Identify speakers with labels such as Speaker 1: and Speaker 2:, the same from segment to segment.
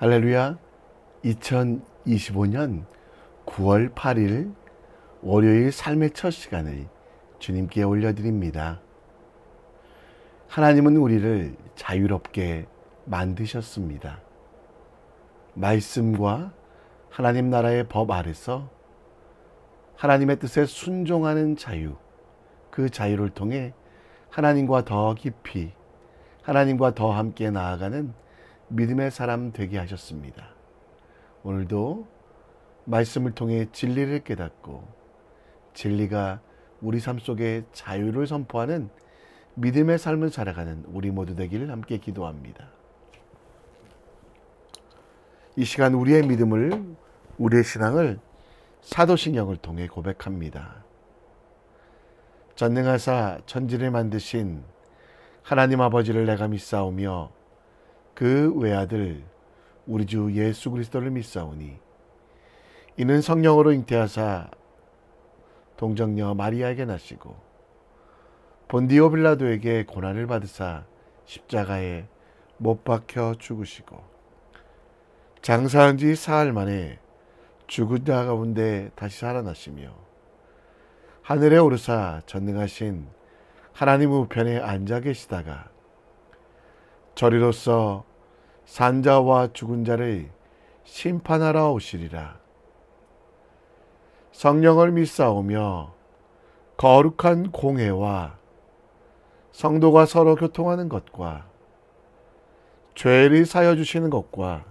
Speaker 1: 할렐루야. 2025년 9월 8일 월요일 삶의 첫 시간을 주님께 올려드립니다. 하나님은 우리를 자유롭게 만드셨습니다. 말씀과 하나님 나라의 법 아래서 하나님의 뜻에 순종하는 자유, 그 자유를 통해 하나님과 더 깊이, 하나님과 더 함께 나아가는 믿음의 사람 되게 하셨습니다. 오늘도 말씀을 통해 진리를 깨닫고 진리가 우리 삶 속에 자유를 선포하는 믿음의 삶을 살아가는 우리 모두 되기를 함께 기도합니다. 이 시간 우리의 믿음을, 우리의 신앙을 사도신경을 통해 고백합니다. 전능하사 천지를 만드신 하나님 아버지를 내가 믿사오며 그 외아들 우리 주 예수 그리스도를 믿사오니 이는 성령으로 잉태하사 동정녀 마리아에게 나시고 본디오 빌라도에게 고난을 받으사 십자가에 못 박혀 죽으시고 장사한 지 사흘 만에 죽은 자 가운데 다시 살아나시며 하늘에 오르사 전능하신 하나님 우편에 앉아 계시다가 저리로서 산자와 죽은 자를 심판하러 오시리라. 성령을 믿사오며 거룩한 공회와 성도가 서로 교통하는 것과 죄를 사여 주시는 것과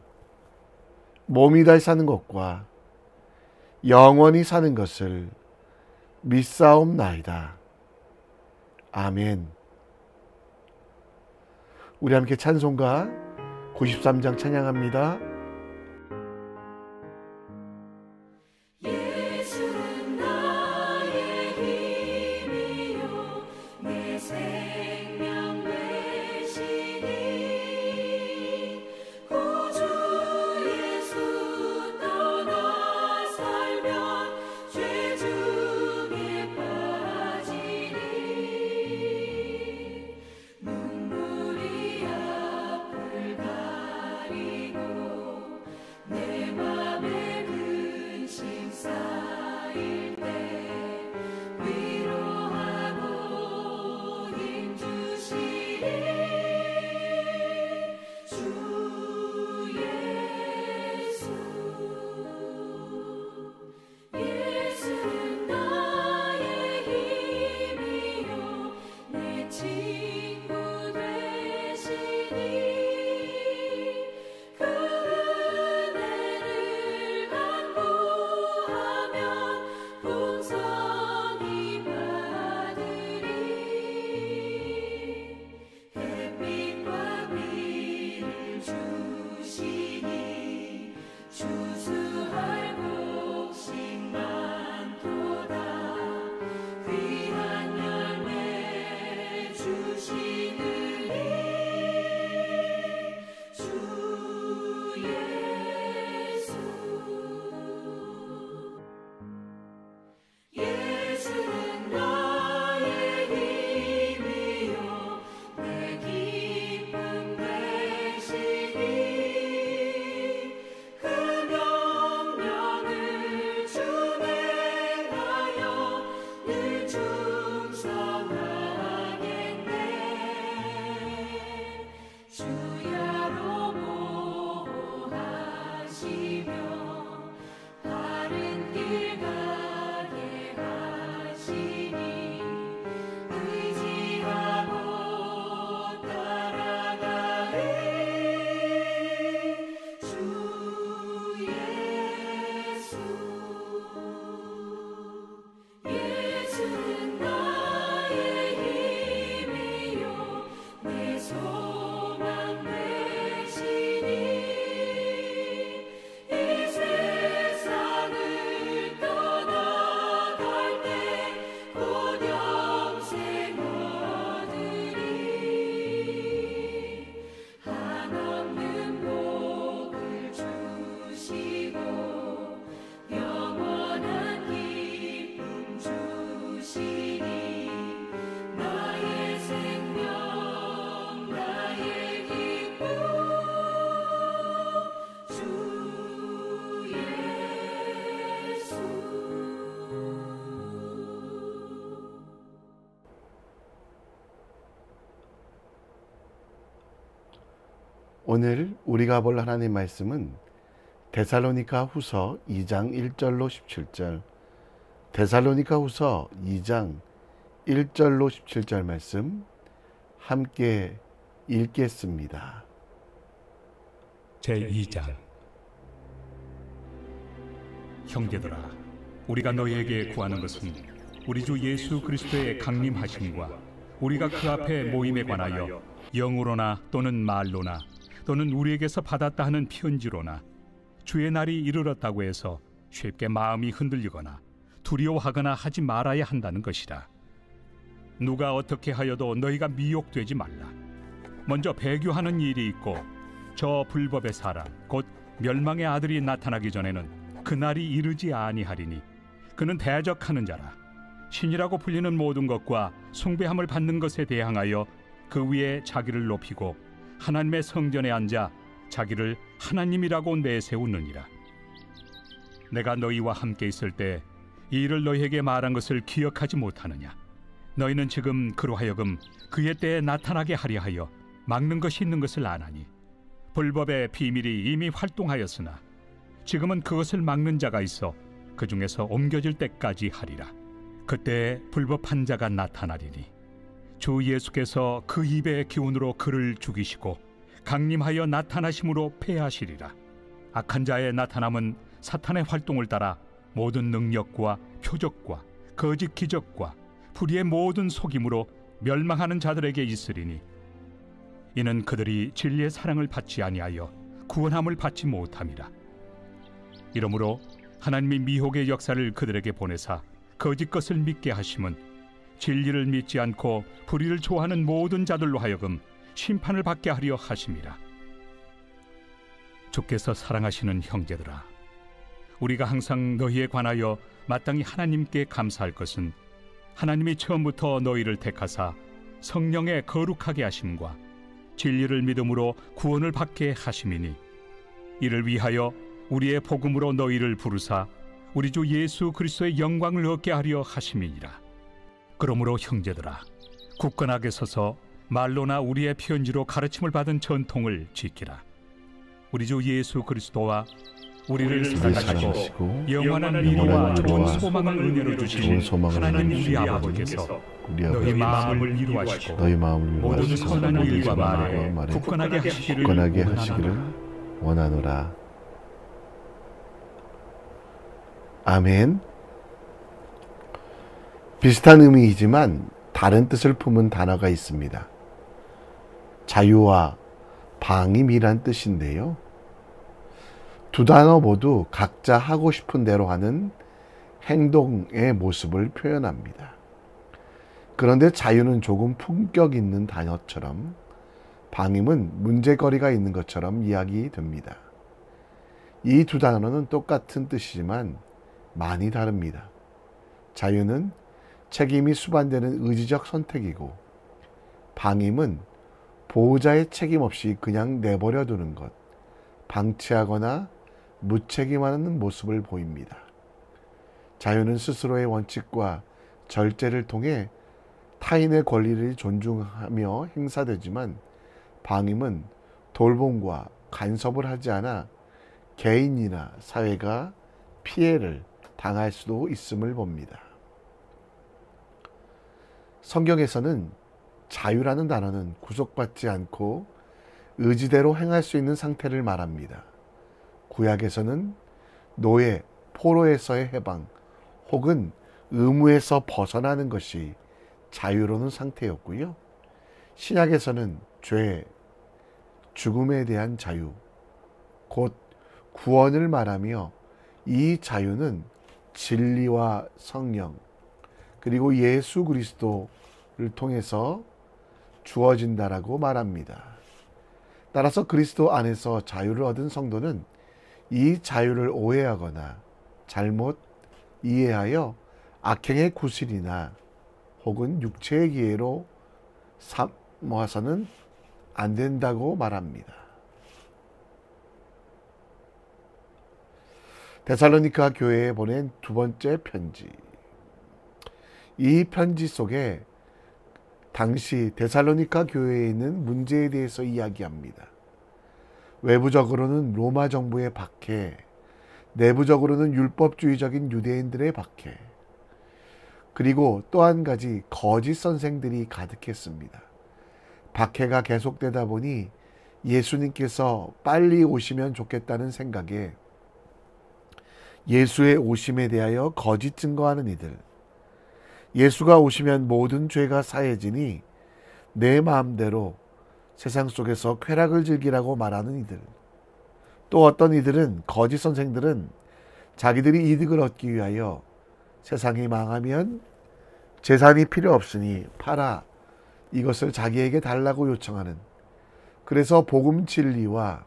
Speaker 1: 몸이 다시 사는 것과 영원히 사는 것을 믿사옵나이다. 아멘. 우리 함께 찬송가 93장 찬양합니다.
Speaker 2: 예수는 나의 힘이요 내 생명 되시니 구주 예수 떠나 살면 죄 중에 빠지니 눈물이 앞을 가리고
Speaker 1: 오늘 우리가 볼 하나님 말씀은 데살로니가 후서 2장 1절로 17절, 데살로니가 후서 2장 1절로 17절 말씀 함께 읽겠습니다.
Speaker 3: 제2장. 형제들아, 우리가 너희에게 구하는 것은 우리 주 예수 그리스도의 강림하심과 우리가 그 앞에 모임에 관하여 영으로나 또는 말로나 또는 우리에게서 받았다 하는 편지로나 주의 날이 이르렀다고 해서 쉽게 마음이 흔들리거나 두려워하거나 하지 말아야 한다는 것이라. 누가 어떻게 하여도 너희가 미혹되지 말라. 먼저 배교하는 일이 있고 저 불법의 사람 곧 멸망의 아들이 나타나기 전에는 그 날이 이르지 아니하리니 그는 대적하는 자라. 신이라고 불리는 모든 것과 숭배함을 받는 것에 대항하여 그 위에 자기를 높이고 하나님의 성전에 앉아 자기를 하나님이라고 내세우느니라. 내가 너희와 함께 있을 때 이 일을 너희에게 말한 것을 기억하지 못하느냐? 너희는 지금 그로 하여금 그의 때에 나타나게 하려 하여 막는 것이 있는 것을 아나니 불법의 비밀이 이미 활동하였으나 지금은 그것을 막는 자가 있어 그 중에서 옮겨질 때까지 하리라. 그때 불법한 자가 나타나리니 주 예수께서 그 입의 기운으로 그를 죽이시고 강림하여 나타나심으로 패하시리라. 악한 자의 나타남은 사탄의 활동을 따라 모든 능력과 표적과 거짓 기적과 불의의 모든 속임으로 멸망하는 자들에게 있으리니 이는 그들이 진리의 사랑을 받지 아니하여 구원함을 받지 못함이라. 이러므로 하나님이 미혹의 역사를 그들에게 보내사 거짓 것을 믿게 하심은 진리를 믿지 않고 불의를 좋아하는 모든 자들로 하여금 심판을 받게 하려 하심이라. 주께서 사랑하시는 형제들아, 우리가 항상 너희에 관하여 마땅히 하나님께 감사할 것은 하나님이 처음부터 너희를 택하사 성령에 거룩하게 하심과 진리를 믿음으로 구원을 받게 하심이니 이를 위하여 우리의 복음으로 너희를 부르사 우리 주 예수 그리스도의 영광을 얻게 하려 하심이니라. 그러므로 형제들아, 굳건하게 서서 말로나 우리의 편지로 가르침을 받은 전통을 지키라. 우리 주 예수 그리스도와 우리를 사랑하시고 영원한 미래와 좋은 소망을 은혜로 주신 하나님 우리 아버지께서 너희 마음을 이루하시고 모든 선한 일과 말에 굳건하게 하시기를
Speaker 1: 원하노라. 아멘. 비슷한 의미이지만 다른 뜻을 품은 단어가 있습니다. 자유와 방임이란 뜻인데요. 두 단어 모두 각자 하고 싶은 대로 하는 행동의 모습을 표현합니다. 그런데 자유는 조금 품격 있는 단어처럼 방임은 문제거리가 있는 것처럼 이야기됩니다. 이 두 단어는 똑같은 뜻이지만 많이 다릅니다. 자유는 책임이 수반되는 의지적 선택이고 방임은 보호자의 책임 없이 그냥 내버려 두는 것, 방치하거나 무책임하는 모습을 보입니다. 자유는 스스로의 원칙과 절제를 통해 타인의 권리를 존중하며 행사되지만 방임은 돌봄과 간섭을 하지 않아 개인이나 사회가 피해를 당할 수도 있음을 봅니다. 성경에서는 자유라는 단어는 구속받지 않고 의지대로 행할 수 있는 상태를 말합니다. 구약에서는 노예, 포로에서의 해방 혹은 의무에서 벗어나는 것이 자유로운 상태였고요. 신약에서는 죄, 죽음에 대한 자유, 곧 구원을 말하며 이 자유는 진리와 성령 그리고 예수 그리스도를 통해서 주어진다라고 말합니다. 따라서 그리스도 안에서 자유를 얻은 성도는 이 자유를 오해하거나 잘못 이해하여 악행의 구실이나 혹은 육체의 기회로 삼아서는 안 된다고 말합니다. 데살로니가 교회에 보낸 두 번째 편지. 이 편지 속에 당시 데살로니가 교회에 있는 문제에 대해서 이야기합니다. 외부적으로는 로마 정부의 박해, 내부적으로는 율법주의적인 유대인들의 박해, 그리고 또 한 가지 거짓 선생들이 가득했습니다. 박해가 계속되다 보니 예수님께서 빨리 오시면 좋겠다는 생각에 예수의 오심에 대하여 거짓 증거하는 이들, 예수가 오시면 모든 죄가 사해지니 내 마음대로 세상 속에서 쾌락을 즐기라고 말하는 이들, 또 어떤 이들은, 거짓 선생들은 자기들이 이득을 얻기 위하여 세상이 망하면 재산이 필요 없으니 팔아 이것을 자기에게 달라고 요청하는, 그래서 복음 진리와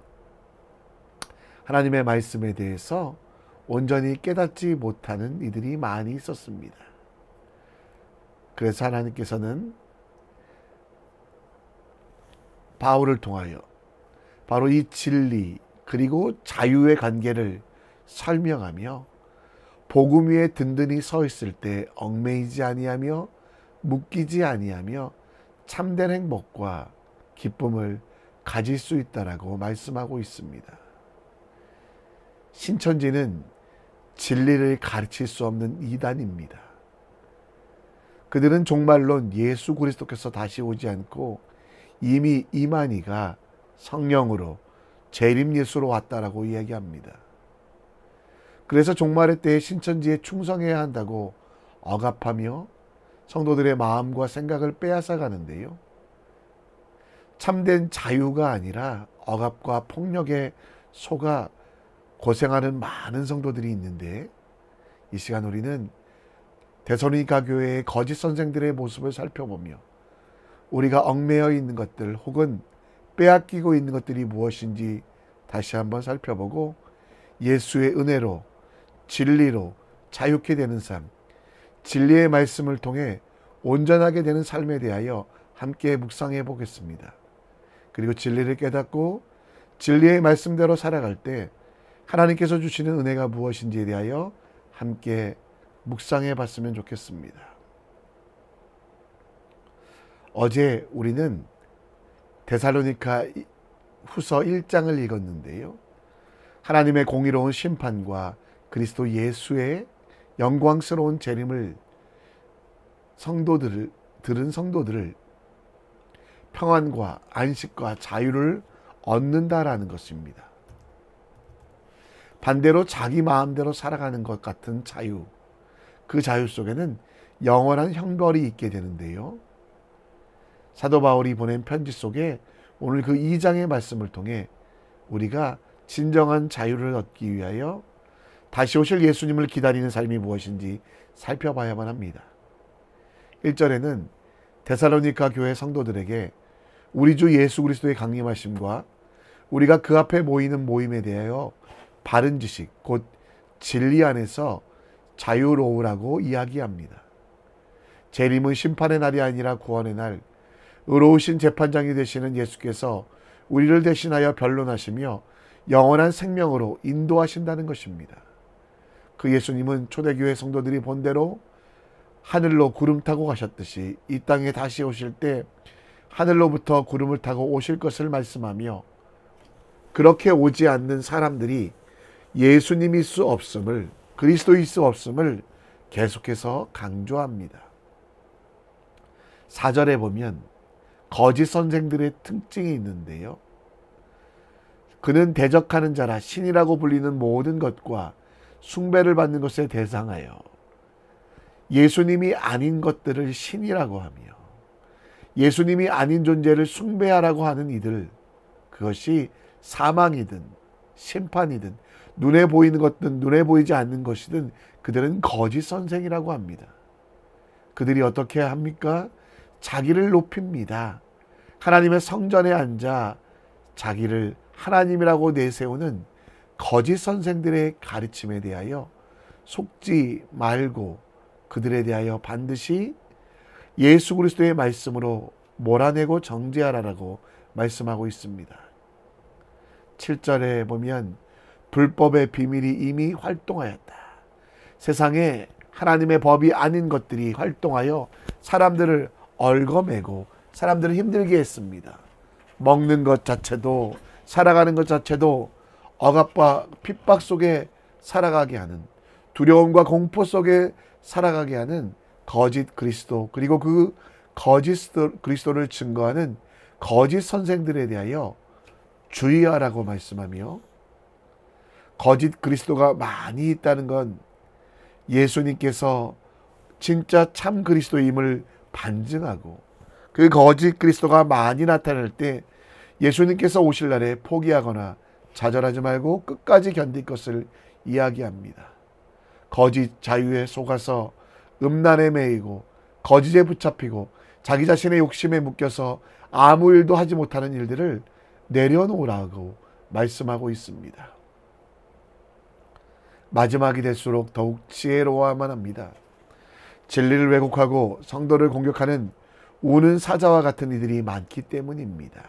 Speaker 1: 하나님의 말씀에 대해서 온전히 깨닫지 못하는 이들이 많이 있었습니다. 그래서 하나님께서는 바울을 통하여 바로 이 진리 그리고 자유의 관계를 설명하며 복음 위에 든든히 서 있을 때 얽매이지 아니하며 묶이지 아니하며 참된 행복과 기쁨을 가질 수 있다라고 말씀하고 있습니다. 신천지는 진리를 가르칠 수 없는 이단입니다. 그들은 종말론 예수 그리스도께서 다시 오지 않고 이미 이만희가 성령으로 재림 예수로 왔다라고 이야기합니다. 그래서 종말의 때에 신천지에 충성해야 한다고 억압하며 성도들의 마음과 생각을 빼앗아 가는데요. 참된 자유가 아니라 억압과 폭력에 속아 고생하는 많은 성도들이 있는데, 이 시간 우리는 데살로니가 교회의 거짓 선생들의 모습을 살펴보며 우리가 얽매여 있는 것들 혹은 빼앗기고 있는 것들이 무엇인지 다시 한번 살펴보고 예수의 은혜로 진리로 자유케 되는 삶, 진리의 말씀을 통해 온전하게 되는 삶에 대하여 함께 묵상해 보겠습니다. 그리고 진리를 깨닫고 진리의 말씀대로 살아갈 때 하나님께서 주시는 은혜가 무엇인지에 대하여 함께 묵상해 봤으면 좋겠습니다. 어제 우리는 데살로니가 후서 1장을 읽었는데요. 하나님의 공의로운 심판과 그리스도 예수의 영광스러운 재림을 들은 성도들을 평안과 안식과 자유를 얻는다라는 것입니다. 반대로 자기 마음대로 살아가는 것 같은 자유, 그 자유 속에는 영원한 형벌이 있게 되는데요. 사도 바울이 보낸 편지 속에 오늘 그 2장의 말씀을 통해 우리가 진정한 자유를 얻기 위하여 다시 오실 예수님을 기다리는 삶이 무엇인지 살펴봐야만 합니다. 1절에는 데살로니가 교회 성도들에게 우리 주 예수 그리스도의 강림하심과 우리가 그 앞에 모이는 모임에 대하여 바른 지식, 곧 진리 안에서 자유로우라고 이야기합니다. 재림은 심판의 날이 아니라 구원의 날, 의로우신 재판장이 되시는 예수께서 우리를 대신하여 변론하시며 영원한 생명으로 인도하신다는 것입니다. 그 예수님은 초대교회 성도들이 본대로 하늘로 구름 타고 가셨듯이 이 땅에 다시 오실 때 하늘로부터 구름을 타고 오실 것을 말씀하며, 그렇게 오지 않는 사람들이 예수님일 수 없음을, 그리스도일 수 없음을 계속해서 강조합니다. 4절에 보면 거짓 선생들의 특징이 있는데요. 그는 대적하는 자라 신이라고 불리는 모든 것과 숭배를 받는 것에 대상하여 예수님이 아닌 것들을 신이라고 하며 예수님이 아닌 존재를 숭배하라고 하는 이들, 그것이 사망이든 심판이든 눈에 보이는 것든 눈에 보이지 않는 것이든 그들은 거짓 선생이라고 합니다. 그들이 어떻게 합니까? 자기를 높입니다. 하나님의 성전에 앉아 자기를 하나님이라고 내세우는 거짓 선생들의 가르침에 대하여 속지 말고 그들에 대하여 반드시 예수 그리스도의 말씀으로 몰아내고 정죄하라라고 말씀하고 있습니다. 7절에 보면 불법의 비밀이 이미 활동하였다. 세상에 하나님의 법이 아닌 것들이 활동하여 사람들을 얽어매고 사람들을 힘들게 했습니다. 먹는 것 자체도 살아가는 것 자체도 억압과 핍박 속에 살아가게 하는, 두려움과 공포 속에 살아가게 하는 거짓 그리스도, 그리고 그 거짓 그리스도를 증거하는 거짓 선생들에 대하여 주의하라고 말씀하며, 거짓 그리스도가 많이 있다는 건 예수님께서 진짜 참 그리스도임을 반증하고, 그 거짓 그리스도가 많이 나타날 때 예수님께서 오실 날에 포기하거나 좌절하지 말고 끝까지 견딜 것을 이야기합니다. 거짓 자유에 속아서 음란에 매이고 거짓에 붙잡히고 자기 자신의 욕심에 묶여서 아무 일도 하지 못하는 일들을 내려놓으라고 말씀하고 있습니다. 마지막이 될수록 더욱 지혜로워야만 합니다. 진리를 왜곡하고 성도를 공격하는 우는 사자와 같은 이들이 많기 때문입니다.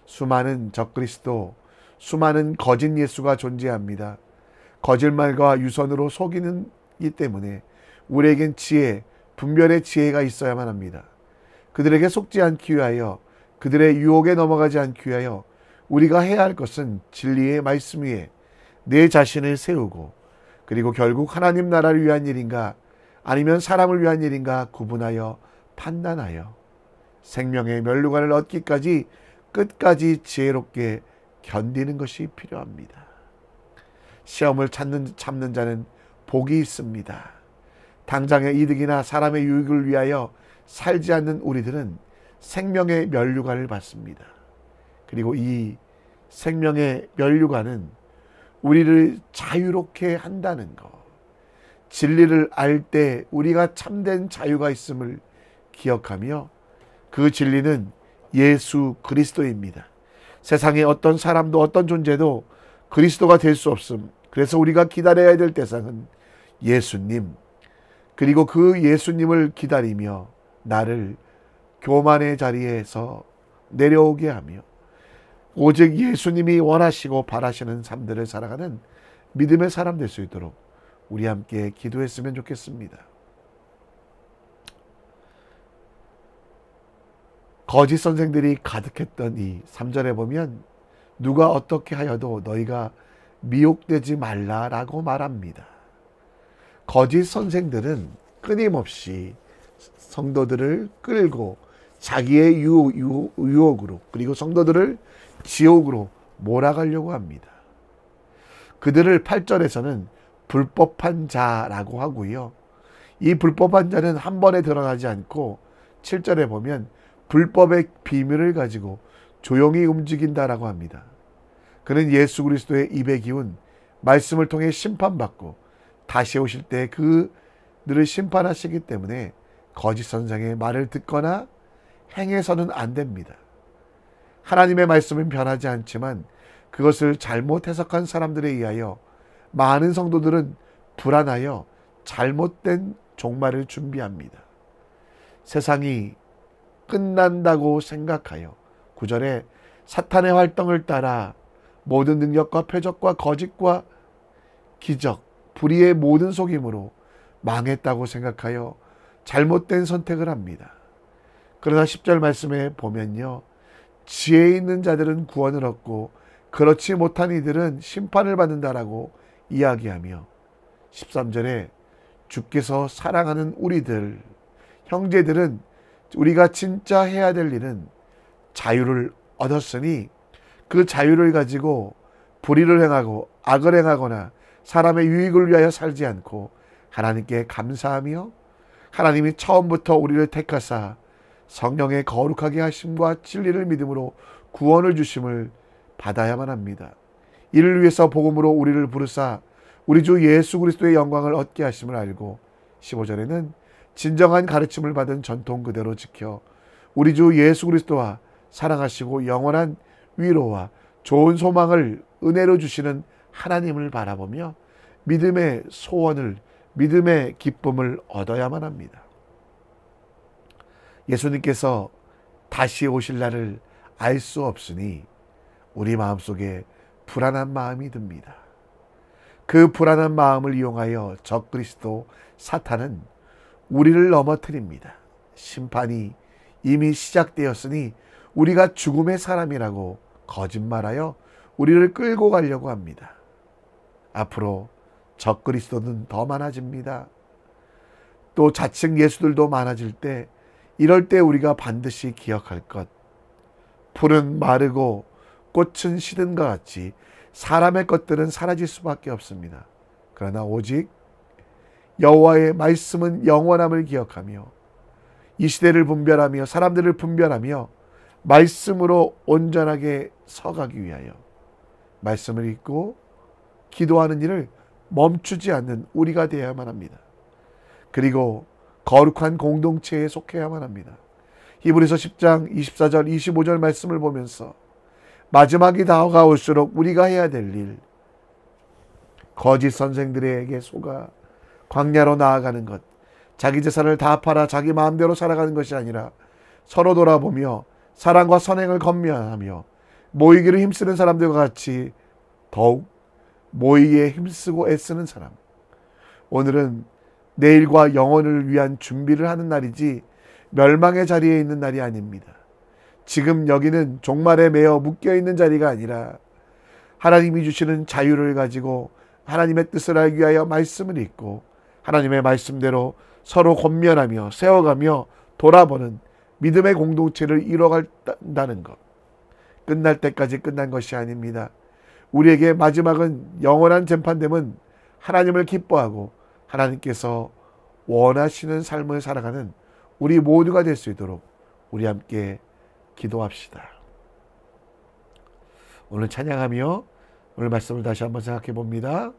Speaker 1: 수많은 적그리스도, 수많은 거짓 예수가 존재합니다. 거짓말과 유선으로 속이는 이 때문에 우리에겐 지혜, 분별의 지혜가 있어야만 합니다. 그들에게 속지 않기 위하여, 그들의 유혹에 넘어가지 않기 위하여 우리가 해야 할 것은 진리의 말씀 위에 내 자신을 세우고, 그리고 결국 하나님 나라를 위한 일인가 아니면 사람을 위한 일인가 구분하여 판단하여 생명의 면류관을 얻기까지 끝까지 지혜롭게 견디는 것이 필요합니다. 시험을 참는 자는 복이 있습니다. 당장의 이득이나 사람의 유익을 위하여 살지 않는 우리들은 생명의 면류관을 받습니다. 그리고 이 생명의 면류관은 우리를 자유롭게 한다는 것, 진리를 알 때 우리가 참된 자유가 있음을 기억하며, 그 진리는 예수 그리스도입니다. 세상에 어떤 사람도 어떤 존재도 그리스도가 될 수 없음. 그래서 우리가 기다려야 될 대상은 예수님, 그리고 그 예수님을 기다리며 나를 교만의 자리에서 내려오게 하며 오직 예수님이 원하시고 바라시는 삶들을 살아가는 믿음의 사람 될 수 있도록 우리 함께 기도했으면 좋겠습니다. 거짓 선생들이 가득했던 이 3절에 보면 누가 어떻게 하여도 너희가 미혹되지 말라라고 말합니다. 거짓 선생들은 끊임없이 성도들을 끌고 자기의 유혹으로, 그리고 성도들을 지옥으로 몰아가려고 합니다. 그들을 8절에서는 불법한 자라고 하고요. 이 불법한 자는 한 번에 드러나지 않고 7절에 보면 불법의 비밀을 가지고 조용히 움직인다라고 합니다. 그는 예수 그리스도의 입에 기운 말씀을 통해 심판받고 다시 오실 때 그들을 심판하시기 때문에 거짓 선생의 말을 듣거나 행해서는 안 됩니다. 하나님의 말씀은 변하지 않지만 그것을 잘못 해석한 사람들에 의하여 많은 성도들은 불안하여 잘못된 종말을 준비합니다. 세상이 끝난다고 생각하여 9절에 사탄의 활동을 따라 모든 능력과 표적과 거짓과 기적, 불의의 모든 속임으로 망했다고 생각하여 잘못된 선택을 합니다. 그러나 10절 말씀에 보면요, 지혜 있는 자들은 구원을 얻고 그렇지 못한 이들은 심판을 받는다라고 이야기하며 13절에 주께서 사랑하는 우리들, 형제들은 우리가 진짜 해야 될 일은 자유를 얻었으니 그 자유를 가지고 불의를 행하고 악을 행하거나 사람의 유익을 위하여 살지 않고 하나님께 감사하며 하나님이 처음부터 우리를 택하사 성령의 거룩하게 하심과 진리를 믿음으로 구원을 주심을 받아야만 합니다. 이를 위해서 복음으로 우리를 부르사 우리 주 예수 그리스도의 영광을 얻게 하심을 알고 15절에는 진정한 가르침을 받은 전통 그대로 지켜 우리 주 예수 그리스도와 사랑하시고 영원한 위로와 좋은 소망을 은혜로 주시는 하나님을 바라보며 믿음의 소원을, 믿음의 기쁨을 얻어야만 합니다. 예수님께서 다시 오실 날을 알 수 없으니 우리 마음속에 불안한 마음이 듭니다. 그 불안한 마음을 이용하여 적그리스도 사탄은 우리를 넘어뜨립니다. 심판이 이미 시작되었으니 우리가 죽음의 사람이라고 거짓말하여 우리를 끌고 가려고 합니다. 앞으로 적그리스도는 더 많아집니다. 또 자칭 예수들도 많아질 때, 이럴 때 우리가 반드시 기억할 것, 풀은 마르고 꽃은 시든 것 같이 사람의 것들은 사라질 수밖에 없습니다. 그러나 오직 여호와의 말씀은 영원함을 기억하며 이 시대를 분별하며 사람들을 분별하며 말씀으로 온전하게 서가기 위하여 말씀을 읽고 기도하는 일을 멈추지 않는 우리가 되어야만 합니다. 그리고 거룩한 공동체에 속해야만 합니다. 히브리서 10장 24절 25절 말씀을 보면서 마지막이 다가올수록 우리가 해야 될 일, 거짓 선생들에게 속아 광야로 나아가는 것, 자기 재산을 다 팔아 자기 마음대로 살아가는 것이 아니라 서로 돌아보며 사랑과 선행을 건면하며 모이기를 힘쓰는 사람들과 같이 더욱 모이기에 힘쓰고 애쓰는 사람. 오늘은 내일과 영혼을 위한 준비를 하는 날이지 멸망의 자리에 있는 날이 아닙니다. 지금 여기는 종말에 매어 묶여있는 자리가 아니라 하나님이 주시는 자유를 가지고 하나님의 뜻을 알기 위하여 말씀을 읽고 하나님의 말씀대로 서로 권면하며 세워가며 돌아보는 믿음의 공동체를 이뤄간다는 것. 끝날 때까지 끝난 것이 아닙니다. 우리에게 마지막은 영원한 재판됨은 하나님을 기뻐하고 하나님께서 원하시는 삶을 살아가는 우리 모두가 될 수 있도록 우리 함께 기도합시다. 오늘 찬양하며 오늘 말씀을 다시 한번 생각해 봅니다.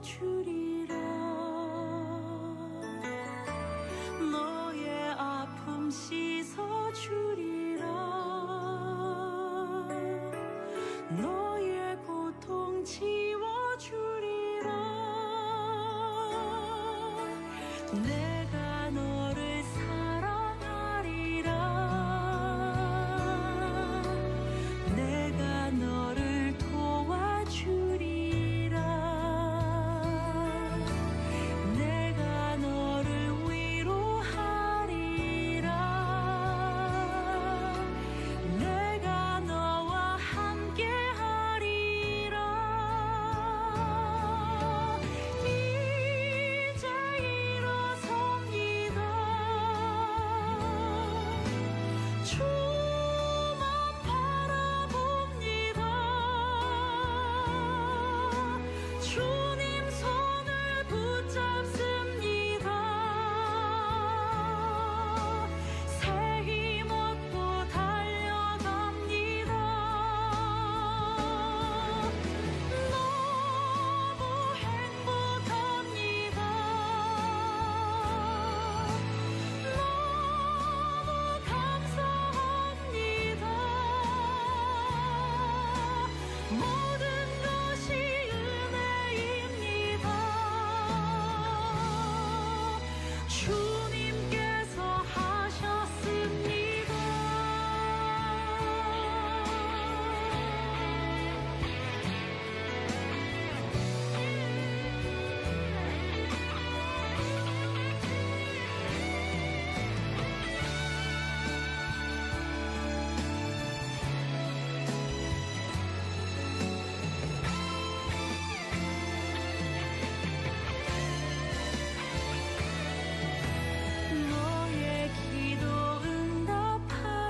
Speaker 2: 주리라 너의 아픔 씻어주리라 너의 고통 지워주리라 내가 너를 사랑하리라 내가 너를 도와주리라 내가 너를 위로하리라 내가 너와 함께하리라 이제 일어섭니다 주만 바라봅니다 주님 손을 붙잡습니다 새 힘 얻고 달려갑니다 너무 행복합니다 너무 감사합니다 모든 것이 은혜입니다 주님께서 하셨습니다 너의 기도 응답하리라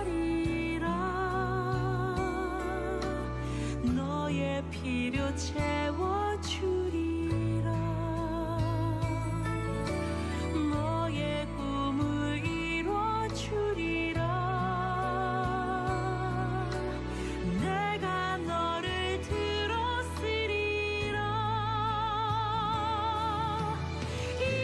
Speaker 2: 너의 필요 채워주리라 너의 꿈을 이뤄주리라 내가 너를 들었으리라 이제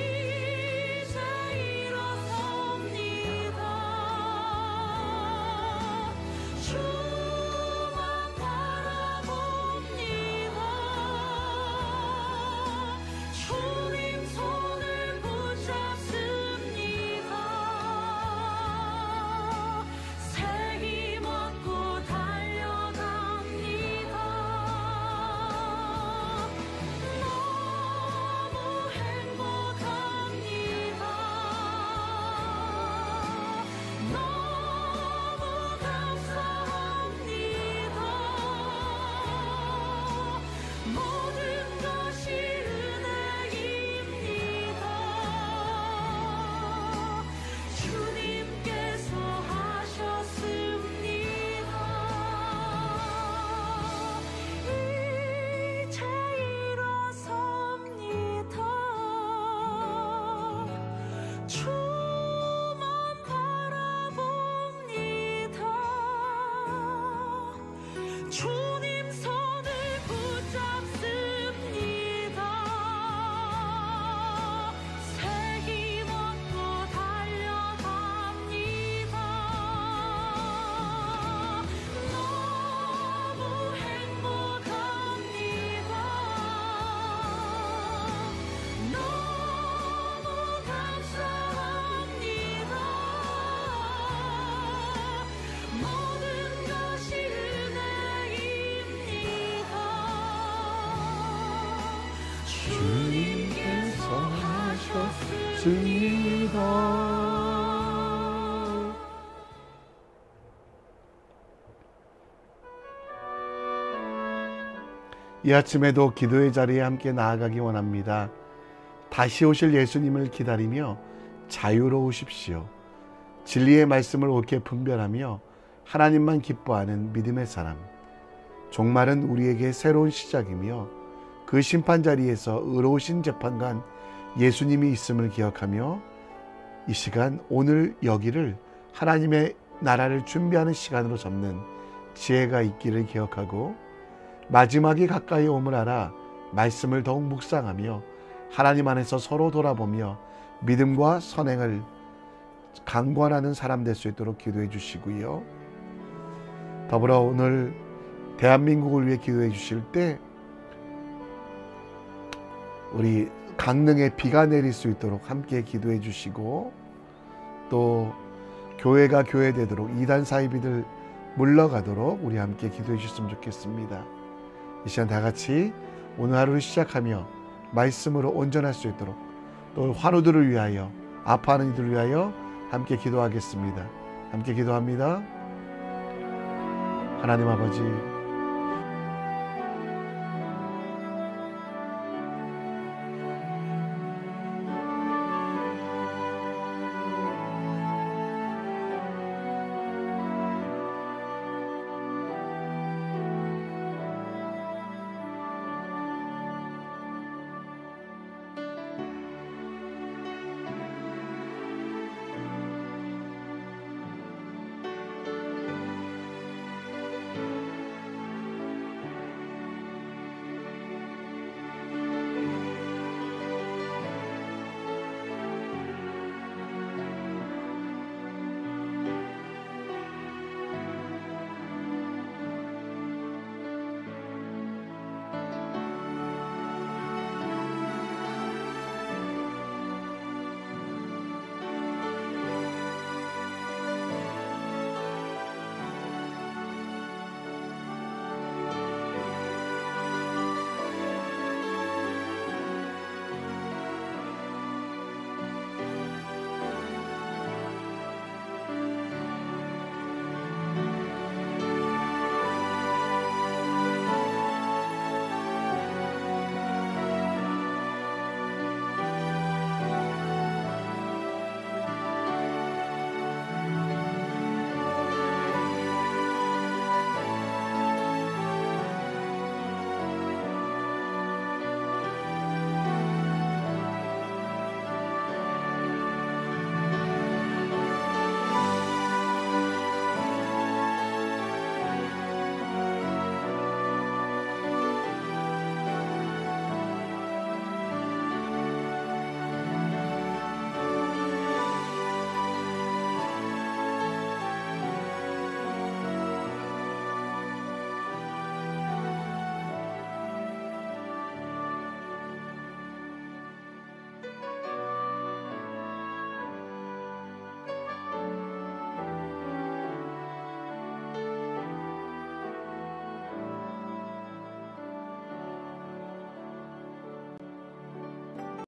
Speaker 1: 이 아침에도 기도의 자리에 함께 나아가기 원합니다. 다시 오실 예수님을 기다리며 자유로우십시오. 진리의 말씀을 옳게 분별하며 하나님만 기뻐하는 믿음의 사람. 종말은 우리에게 새로운 시작이며 그 심판 자리에서 의로우신 재판관 예수님이 있음을 기억하며 이 시간 오늘 여기를 하나님의 나라를 준비하는 시간으로 잡는 지혜가 있기를 기억하고 마지막이 가까이 옴을 알아 말씀을 더욱 묵상하며 하나님 안에서 서로 돌아보며 믿음과 선행을 강권하는 사람 될 수 있도록 기도해 주시고요. 더불어 오늘 대한민국을 위해 기도해 주실 때 우리 강릉에 비가 내릴 수 있도록 함께 기도해 주시고 또 교회가 교회되도록 이단 사이비들 물러가도록 우리 함께 기도해 주셨으면 좋겠습니다. 이 시간 다 같이 오늘 하루를 시작하며 말씀으로 온전할 수 있도록 또 환우들을 위하여 아파하는 이들을 위하여 함께 기도하겠습니다. 함께 기도합니다. 하나님 아버지,